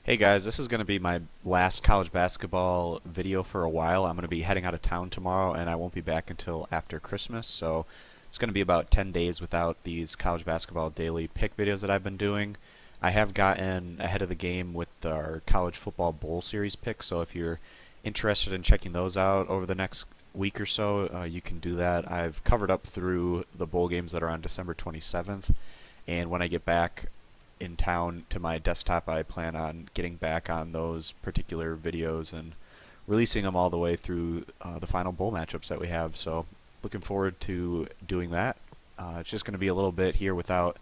Hey guys, this is going to be my last college basketball video for a while. I'm going to be heading out of town tomorrow and I won't be back until after Christmas, so it's going to be about 10 days without these college basketball daily pick videos that I've been doing. I have gotten ahead of the game with our college football bowl series picks, so if you're interested in checking those out over the next week or so, you can do that. I've covered up through the bowl games that are on December 27th, and when I get back in town to my desktop, I plan on getting back on those particular videos and releasing them all the way through the final bowl matchups that we have. So looking forward to doing that. It's just going to be a little bit here without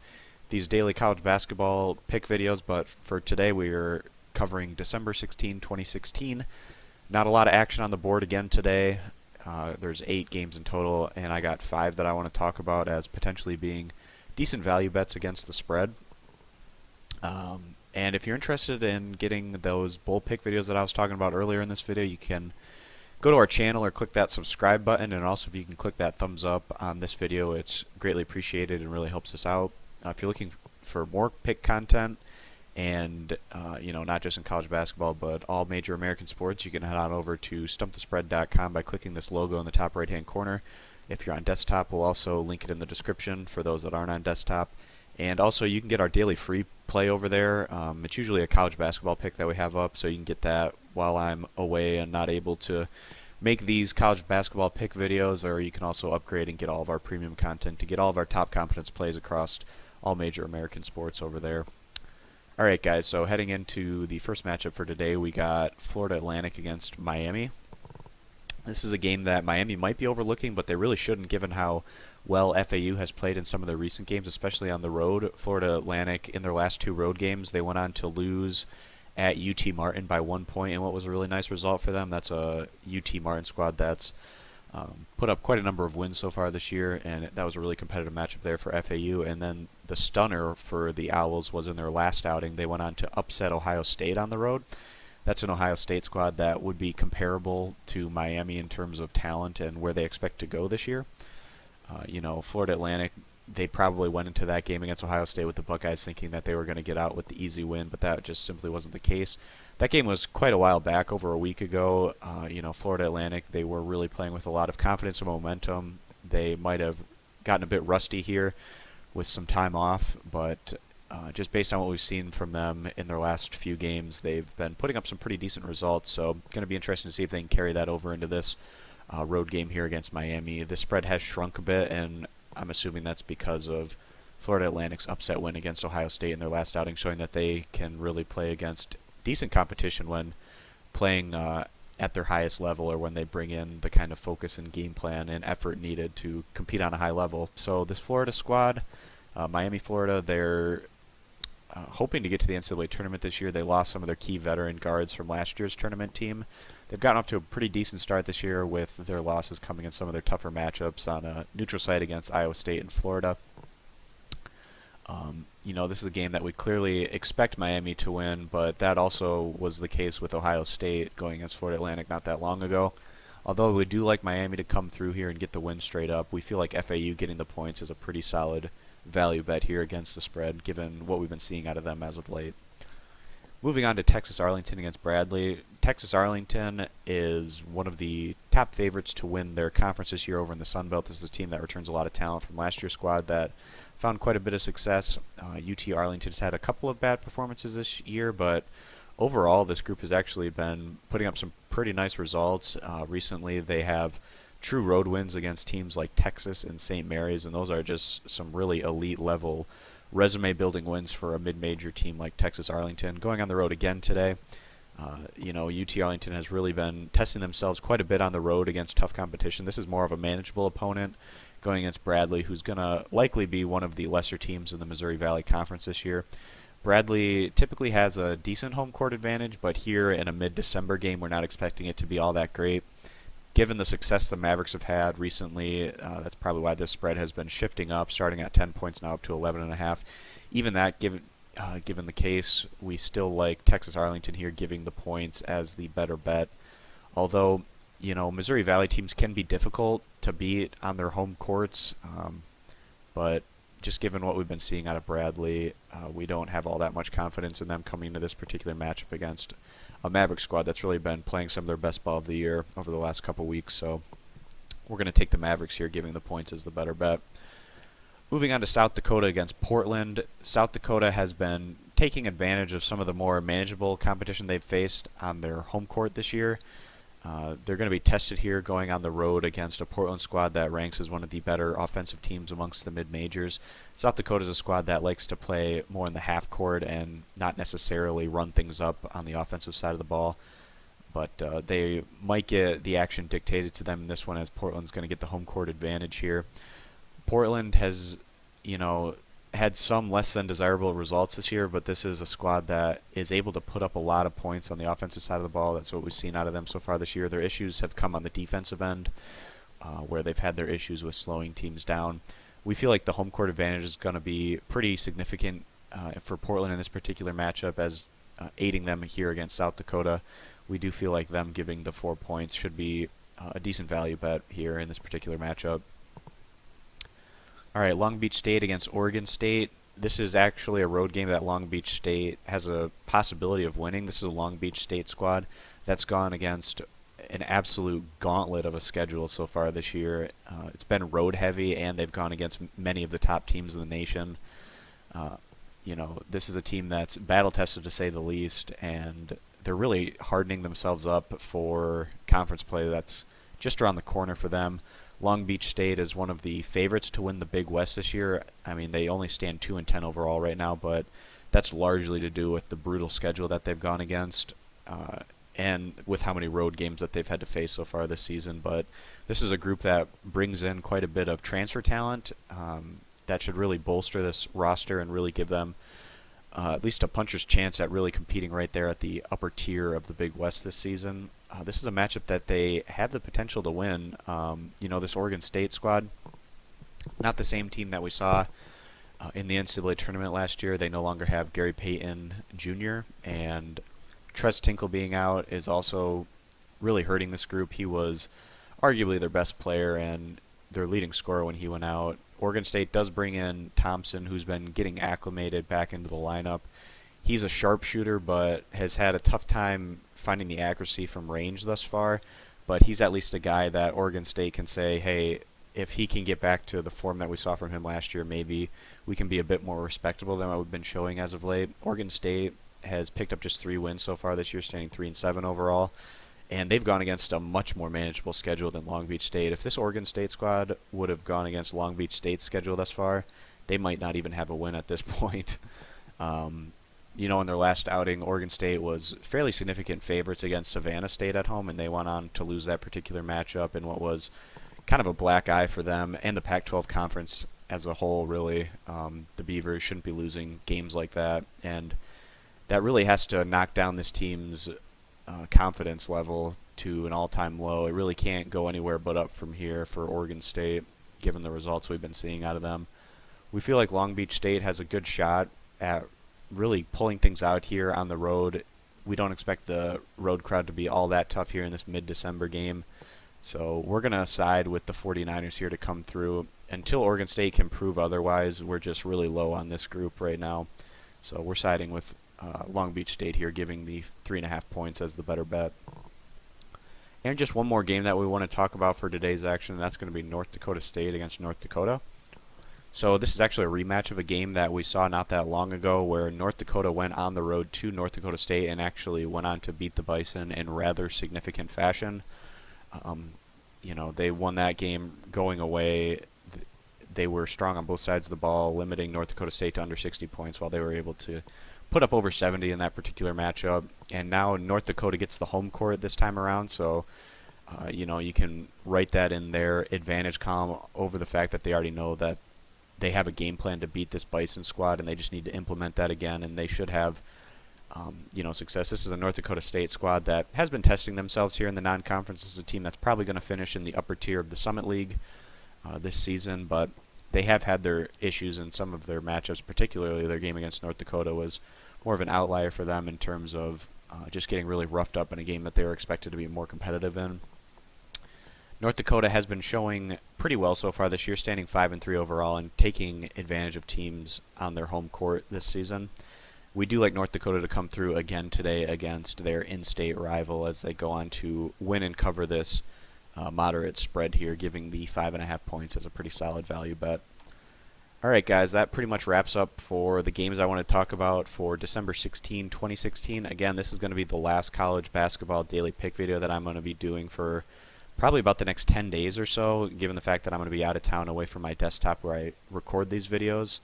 these daily college basketball pick videos, but for today we are covering December 16, 2016. Not a lot of action on the board again today. There's 8 games in total, and I got 5 that I want to talk about as potentially being decent value bets against the spread. And if you're interested in getting those bowl pick videos that I was talking about earlier in this video, you can go to our channel or click that subscribe button, and also if you can click that thumbs up on this video, it's greatly appreciated and really helps us out. If you're looking for more pick content and not just in college basketball but all major American sports, you can head on over to stumpthespread.com by clicking this logo in the top right hand corner. If you're on desktop, we'll also link it in the description for those that aren't on desktop. And also, you can get our daily free play over there. It's usually a college basketball pick that we have up, so you can get that while I'm away and not able to make these college basketball pick videos, or you can also upgrade and get all of our premium content to get all of our top confidence plays across all major American sports over there. Alright guys, so heading into the first matchup for today, we got Florida Atlantic against Miami. This is a game that Miami might be overlooking, but they really shouldn't given how well FAU has played in some of their recent games, especially on the road. Florida Atlantic, in their last 2 road games, they went on to lose at UT Martin by 1 point, and what was a really nice result for them. That's a UT Martin squad that's put up quite a number of wins so far this year, and that was a really competitive matchup there for FAU. And then the stunner for the Owls was in their last outing. They went on to upset Ohio State on the road. That's an Ohio State squad that would be comparable to Miami in terms of talent and where they expect to go this year. Florida Atlantic, they probably went into that game against Ohio State with the Buckeyes thinking that they were going to get out with the easy win, but that just simply wasn't the case. That game was quite a while back, over a week ago. Florida Atlantic, they were really playing with a lot of confidence and momentum. They might have gotten a bit rusty here with some time off, but just based on what we've seen from them in their last few games, they've been putting up some pretty decent results, so going to be interesting to see if they can carry that over into this road game here against Miami. The spread has shrunk a bit, and I'm assuming that's because of Florida Atlantic's upset win against Ohio State in their last outing, showing that they can really play against decent competition when playing at their highest level, or when they bring in the kind of focus and game plan and effort needed to compete on a high level. So this Florida squad, Miami, Florida, they're hoping to get to the NCAA tournament this year. They lost some of their key veteran guards from last year's tournament team. They've gotten off to a pretty decent start this year, with their losses coming in some of their tougher matchups on a neutral site against Iowa State and Florida. This is a game that we clearly expect Miami to win, but that also was the case with Ohio State going against Florida Atlantic not that long ago. Although we do like Miami to come through here and get the win straight up, we feel like FAU getting the points is a pretty solid value bet here against the spread, given what we've been seeing out of them as of late. Moving on to Texas Arlington against Bradley. Texas Arlington is one of the top favorites to win their conference this year over in the Sun Belt. This is a team that returns a lot of talent from last year's squad that found quite a bit of success. UT Arlington's had a couple of bad performances this year, but overall this group has actually been putting up some pretty nice results. Recently they have true road wins against teams like Texas and St. Mary's, and those are just some really elite level resume building wins for a mid-major team like Texas Arlington. Going on the road again today, UT Arlington has really been testing themselves quite a bit on the road against tough competition. This is more of a manageable opponent going against Bradley, who's going to likely be one of the lesser teams in the Missouri Valley Conference this year. Bradley typically has a decent home court advantage, but here in a mid-December game, we're not expecting it to be all that great. Given the success the Mavericks have had recently, that's probably why this spread has been shifting up, starting at 10 points now up to 11.5. Even that, given the case, we still like Texas Arlington here, giving the points as the better bet. Although, Missouri Valley teams can be difficult to beat on their home courts, but just given what we've been seeing out of Bradley, we don't have all that much confidence in them coming into this particular matchup against a Maverick squad that's really been playing some of their best ball of the year over the last couple weeks. So we're going to take the Mavericks here, giving the points as the better bet. Moving on to South Dakota against Portland. South Dakota has been taking advantage of some of the more manageable competition they've faced on their home court this year. They're going to be tested here going on the road against a Portland squad that ranks as one of the better offensive teams amongst the mid-majors. South Dakota is a squad that likes to play more in the half court and not necessarily run things up on the offensive side of the ball. But they might get the action dictated to them in this one, as Portland's going to get the home court advantage here. Portland has, had some less than desirable results this year, but this is a squad that is able to put up a lot of points on the offensive side of the ball. That's what we've seen out of them so far this year. Their issues have come on the defensive end, where they've had their issues with slowing teams down. We feel like the home court advantage is going to be pretty significant for Portland in this particular matchup, as aiding them here against South Dakota. We do feel like them giving the 4 points should be a decent value bet here in this particular matchup. All right, Long Beach State against Oregon State. This is actually a road game that Long Beach State has a possibility of winning. This is a Long Beach State squad that's gone against an absolute gauntlet of a schedule so far this year. It's been road heavy, and they've gone against many of the top teams in the nation. This is a team that's battle tested to say the least, and they're really hardening themselves up for conference play that's just around the corner for them. Long Beach State is one of the favorites to win the Big West this year. I mean, they only stand 2-10 overall right now, but that's largely to do with the brutal schedule that they've gone against and with how many road games that they've had to face so far this season. But this is a group that brings in quite a bit of transfer talent that should really bolster this roster and really give them at least a puncher's chance at really competing right there at the upper tier of the Big West this season. This is a matchup that they have the potential to win. This Oregon State squad, not the same team that we saw in the NCAA tournament last year. They no longer have Gary Payton Jr., and Trez Tinkle being out is also really hurting this group. He was arguably their best player and their leading scorer when he went out. Oregon State does bring in Thompson, who's been getting acclimated back into the lineup. He's a sharpshooter, but has had a tough time finding the accuracy from range thus far. But he's at least a guy that Oregon State can say, hey, if he can get back to the form that we saw from him last year, maybe we can be a bit more respectable than what we've been showing as of late. Oregon State has picked up just 3 wins so far this year, standing 3-7 overall. And they've gone against a much more manageable schedule than Long Beach State. If this Oregon State squad would have gone against Long Beach State's schedule thus far, they might not even have a win at this point. In their last outing, Oregon State was fairly significant favorites against Savannah State at home, and they went on to lose that particular matchup in what was kind of a black eye for them and the Pac-12 conference as a whole, really. The Beavers shouldn't be losing games like that, and that really has to knock down this team's confidence level to an all-time low. It really can't go anywhere but up from here for Oregon State, given the results we've been seeing out of them. We feel like Long Beach State has a good shot at really pulling things out here on the road. We don't expect the road crowd to be all that tough here in this mid-December game. So we're going to side with the 49ers here to come through. Until Oregon State can prove otherwise, we're just really low on this group right now. So we're siding with Long Beach State here, giving the 3.5 points as the better bet. And just one more game that we want to talk about for today's action, and that's going to be North Dakota State against North Dakota. So this is actually a rematch of a game that we saw not that long ago, where North Dakota went on the road to North Dakota State and actually went on to beat the Bison in rather significant fashion. They won that game going away. They were strong on both sides of the ball, limiting North Dakota State to under 60 points, while they were able to put up over 70 in that particular matchup. And now North Dakota gets the home court this time around, so you can write that in their advantage column over the fact that they already know that they have a game plan to beat this Bison squad, and they just need to implement that again, and they should have success. This is a North Dakota State squad that has been testing themselves here in the non-conference. This is a team that's probably going to finish in the upper tier of the Summit League this season, but they have had their issues in some of their matchups, particularly their game against North Dakota was more of an outlier for them in terms of just getting really roughed up in a game that they were expected to be more competitive in. North Dakota has been showing pretty well so far this year, standing 5-3 overall and taking advantage of teams on their home court this season. We do like North Dakota to come through again today against their in-state rival as they go on to win and cover this moderate spread here, giving the 5.5 points as a pretty solid value bet. Alright guys, that pretty much wraps up for the games I want to talk about for December 16, 2016. Again, this is going to be the last college basketball daily pick video that I'm going to be doing for probably about the next 10 days or so, given the fact that I'm going to be out of town away from my desktop where I record these videos.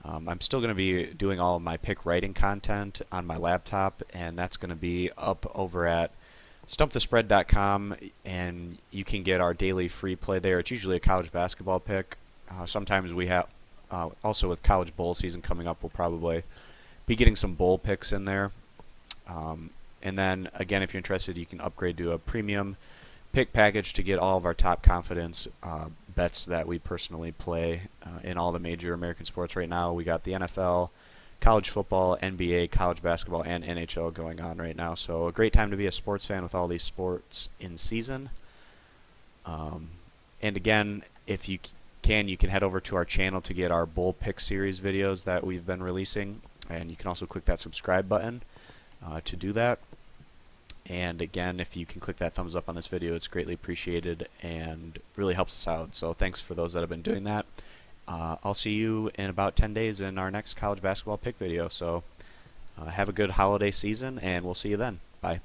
I'm still going to be doing all of my pick writing content on my laptop, and that's going to be up over at stumpthespread.com, and you can get our daily free play there. It's usually a college basketball pick. Sometimes we have, also with college bowl season coming up, we'll probably be getting some bowl picks in there. And then, again, if you're interested, you can upgrade to a premium pick package to get all of our top confidence bets that we personally play in all the major American sports right now. We got the NFL, college football, NBA, college basketball, and NHL going on right now. So a great time to be a sports fan with all these sports in season. And again, if you can head over to our channel to get our Bowl Pick Series videos that we've been releasing. And you can also click that subscribe button to do that. And again, if you can click that thumbs up on this video, it's greatly appreciated and really helps us out. So thanks for those that have been doing that. I'll see you in about 10 days in our next college basketball pick video. So have a good holiday season, and we'll see you then. Bye.